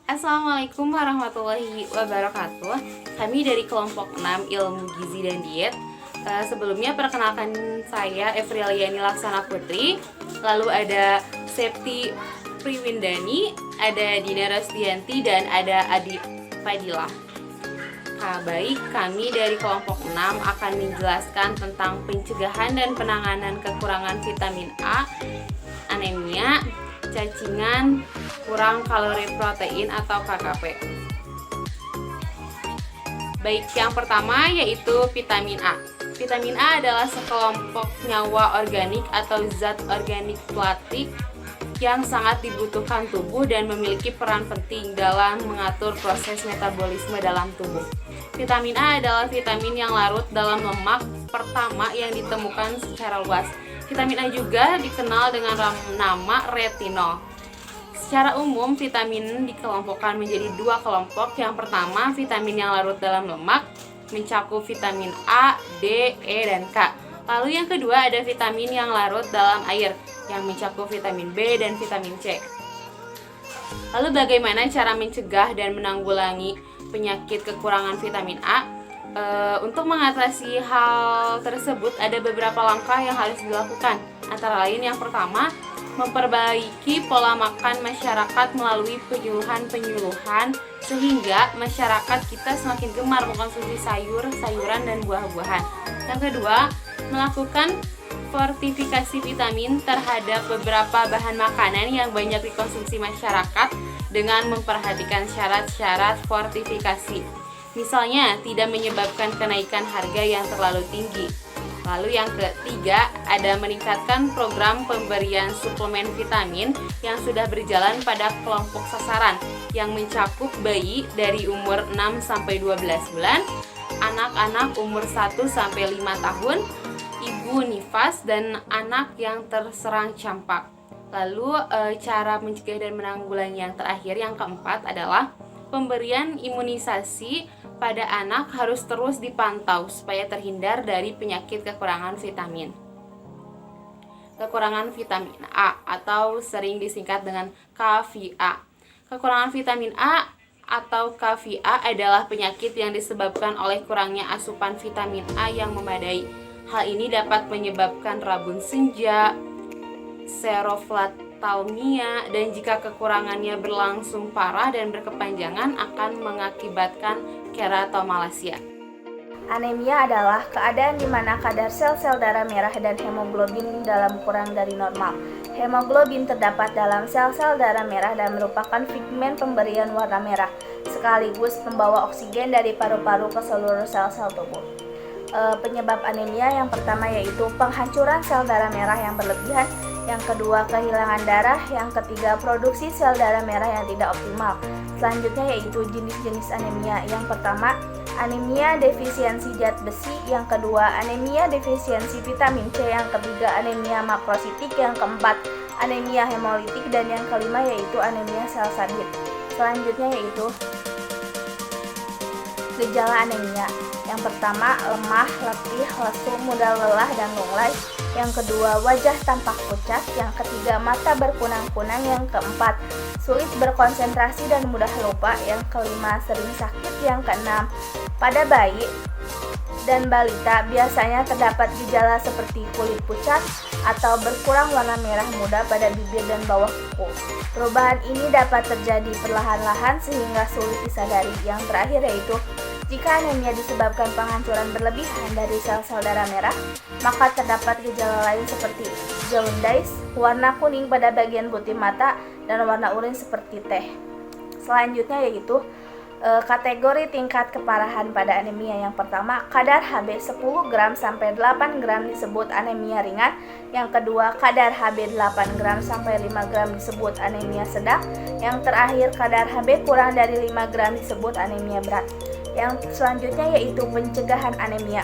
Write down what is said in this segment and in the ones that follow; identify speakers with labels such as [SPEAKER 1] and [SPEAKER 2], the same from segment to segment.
[SPEAKER 1] Assalamualaikum warahmatullahi wabarakatuh. Kami dari kelompok 6 Ilmu Gizi dan Diet. Sebelumnya perkenalkan saya Evriliani Laksana Putri. Lalu ada Septi Priwindani, ada Dina Rosdianti, dan ada Adi Fadilah. Baik, kami dari kelompok 6 akan menjelaskan tentang pencegahan dan penanganan kekurangan vitamin A, anemia, cacingan, kurang kalori protein atau KKP. Baik, yang pertama yaitu vitamin A. Vitamin A adalah sekelompok nyawa organik atau zat organik plastik yang sangat dibutuhkan tubuh dan memiliki peran penting dalam mengatur proses metabolisme dalam tubuh. Vitamin A adalah vitamin yang larut dalam lemak pertama yang ditemukan secara luas. Vitamin A juga dikenal dengan nama retinol. Secara umum, vitamin dikelompokkan menjadi dua kelompok. Yang pertama, vitamin yang larut dalam lemak, mencakup vitamin A, D, E, dan K. Lalu yang kedua ada vitamin yang larut dalam air, yang mencakup vitamin B dan vitamin C. Lalu bagaimana cara mencegah dan menanggulangi penyakit kekurangan vitamin A? Untuk mengatasi hal tersebut ada beberapa langkah yang harus dilakukan. Antara lain yang pertama, memperbaiki pola makan masyarakat melalui penyuluhan sehingga masyarakat kita semakin gemar mengkonsumsi sayuran dan buah-buahan. Yang kedua, melakukan fortifikasi vitamin terhadap beberapa bahan makanan yang banyak dikonsumsi masyarakat dengan memperhatikan syarat-syarat fortifikasi. Misalnya, tidak menyebabkan kenaikan harga yang terlalu tinggi. Lalu yang ketiga, ada meningkatkan program pemberian suplemen vitamin yang sudah berjalan pada kelompok sasaran yang mencakup bayi dari umur 6-12 bulan, anak-anak umur 1-5 tahun, ibu nifas, dan anak yang terserang campak. Lalu cara mencegah dan menanggulangi yang terakhir, yang keempat adalah pemberian imunisasi pada anak harus terus dipantau supaya terhindar dari penyakit kekurangan vitamin. Kekurangan vitamin A atau sering disingkat dengan KVA. Kekurangan vitamin A atau KVA adalah penyakit yang disebabkan oleh kurangnya asupan vitamin A yang memadai. Hal ini dapat menyebabkan rabun senja, seroflatalmia, dan jika kekurangannya berlangsung parah dan berkepanjangan akan mengakibatkan keratomalacia.
[SPEAKER 2] Anemia adalah keadaan di mana kadar sel-sel darah merah dan hemoglobin dalam kurang dari normal. Hemoglobin terdapat dalam sel-sel darah merah dan merupakan pigmen pemberian warna merah, sekaligus pembawa oksigen dari paru-paru ke seluruh sel-sel tubuh. Penyebab anemia yang pertama yaitu penghancuran sel darah merah yang berlebihan, yang kedua kehilangan darah, yang ketiga produksi sel darah merah yang tidak optimal. Selanjutnya yaitu jenis-jenis anemia. Yang pertama, anemia defisiensi zat besi, yang kedua anemia defisiensi vitamin C, yang ketiga anemia makrositik, yang keempat anemia hemolitik, dan yang kelima yaitu anemia sel sabit. Selanjutnya yaitu gejala anemia. Yang pertama, lemah, letih, lesu, mudah lelah dan lunglai. Yang kedua, wajah tampak pucat. Yang ketiga, mata berkunang-kunang. Yang keempat, sulit berkonsentrasi dan mudah lupa. Yang kelima, sering sakit. Yang keenam, pada bayi dan balita biasanya terdapat gejala seperti kulit pucat atau berkurang warna merah muda pada bibir dan bawah kuku. Perubahan ini dapat terjadi perlahan-lahan sehingga sulit disadari. Yang terakhir yaitu jika anemia disebabkan penghancuran berlebihan dari sel-sel darah merah, maka terdapat gejala lain seperti jaundice, warna kuning pada bagian putih mata, dan warna urin seperti teh. Selanjutnya yaitu kategori tingkat keparahan pada anemia. Yang pertama, kadar Hb 10 gram sampai 8 gram disebut anemia ringan. Yang kedua, kadar Hb 8 gram sampai 5 gram disebut anemia sedang. Yang terakhir, kadar Hb kurang dari 5 gram disebut anemia berat. Yang selanjutnya yaitu pencegahan anemia.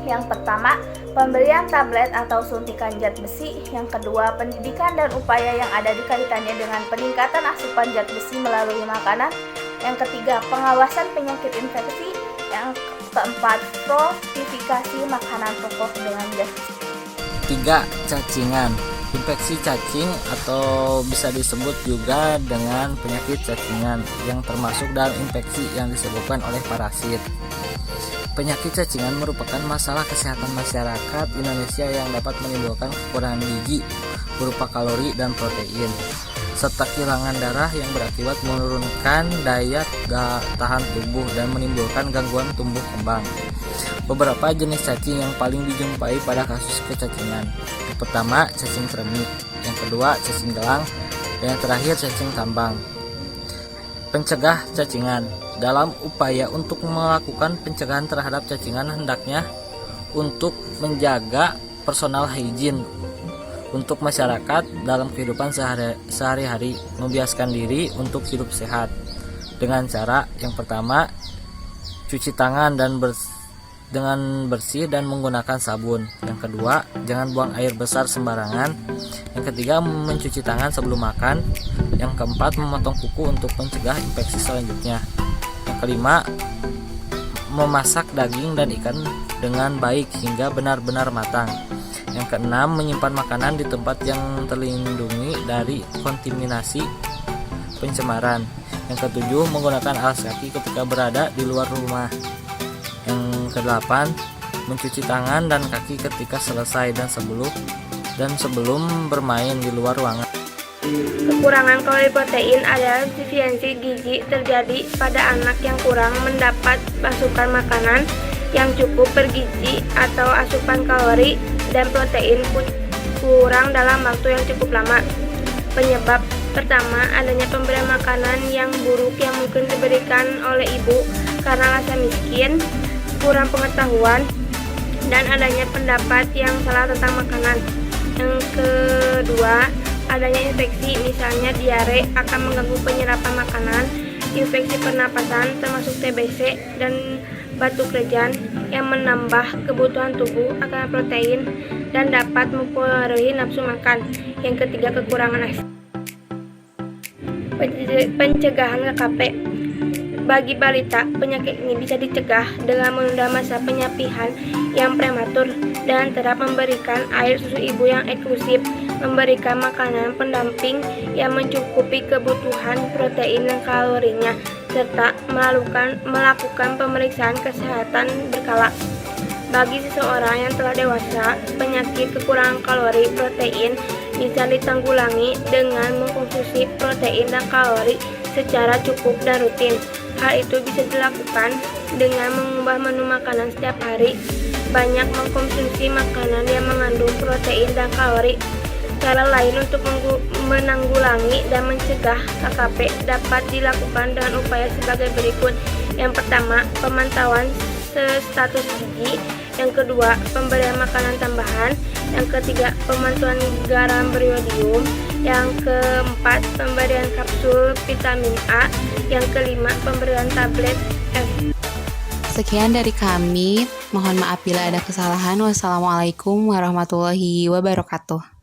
[SPEAKER 2] Yang pertama, pemberian tablet atau suntikan zat besi. Yang kedua, pendidikan dan upaya yang ada di kaitannya dengan peningkatan asupan zat besi melalui makanan. Yang ketiga, pengawasan penyakit infeksi. Yang keempat, fortifikasi makanan pokok dengan zat besi.
[SPEAKER 3] Ketiga, cacingan. Infeksi cacing atau bisa disebut juga dengan penyakit cacingan yang termasuk dalam infeksi yang disebabkan oleh parasit. Penyakit cacingan merupakan masalah kesehatan masyarakat Indonesia yang dapat menimbulkan kekurangan gizi berupa kalori dan protein, serta kehilangan darah yang berakibat menurunkan daya tahan tubuh dan menimbulkan gangguan tumbuh kembang. Beberapa jenis cacing yang paling dijumpai pada kasus kecacingan. Yang pertama, cacing kremik. Yang kedua, cacing gelang. Dan yang terakhir, cacing tambang. Pencegah cacingan. Dalam upaya untuk melakukan pencegahan terhadap cacingan, hendaknya untuk menjaga personal hygiene untuk masyarakat dalam kehidupan sehari-hari, membiasakan diri untuk hidup sehat dengan cara yang pertama, cuci tangan dengan bersih dan menggunakan sabun. Yang kedua, jangan buang air besar sembarangan. Yang ketiga, mencuci tangan sebelum makan. Yang keempat, memotong kuku untuk mencegah infeksi selanjutnya. Yang kelima, memasak daging dan ikan dengan baik hingga benar-benar matang. Yang keenam, menyimpan makanan di tempat yang terlindungi dari kontaminasi pencemaran. Yang ketujuh, menggunakan alas kaki ketika berada di luar rumah. Yang kedelapan, mencuci tangan dan kaki ketika selesai dan sebelum bermain di luar ruangan.
[SPEAKER 4] Kekurangan kalori protein adalah defisiensi gizi terjadi pada anak yang kurang mendapat asupan makanan yang cukup bergizi atau asupan kalori dan protein kurang dalam waktu yang cukup lama. Penyebab pertama, adanya pemberian makanan yang buruk yang mungkin diberikan oleh ibu karena rasa miskin, kurang pengetahuan, dan adanya pendapat yang salah tentang makanan. Yang kedua, adanya infeksi, misalnya diare akan mengganggu penyerapan makanan, infeksi pernapasan termasuk TBC dan batuk rejan yang menambah kebutuhan tubuh akan protein dan dapat mempengaruhi nafsu makan. Yang ketiga, kekurangan ASI. Pencegahan KKP. Bagi balita, penyakit ini bisa dicegah dengan menunda masa penyapihan yang prematur dan tetap memberikan air susu ibu yang eksklusif, memberikan makanan pendamping yang mencukupi kebutuhan protein dan kalorinya, serta melakukan pemeriksaan kesehatan berkala. Bagi seseorang yang telah dewasa, penyakit kekurangan kalori protein bisa ditanggulangi dengan mengkonsumsi protein dan kalori secara cukup dan rutin. Hal itu bisa dilakukan dengan mengubah menu makanan setiap hari, banyak mengkonsumsi makanan yang mengandung protein dan kalori. Cara lain untuk menanggulangi dan mencegah KKP dapat dilakukan dengan upaya sebagai berikut. Yang pertama, pemantauan status gizi. Yang kedua, pemberian makanan tambahan. Yang ketiga, pemantauan garam beriodium. Yang keempat, pemberian kapsul vitamin A. Yang kelima, pemberian tablet F.
[SPEAKER 1] Sekian dari kami. Mohon maaf bila ada kesalahan. Wassalamualaikum warahmatullahi wabarakatuh.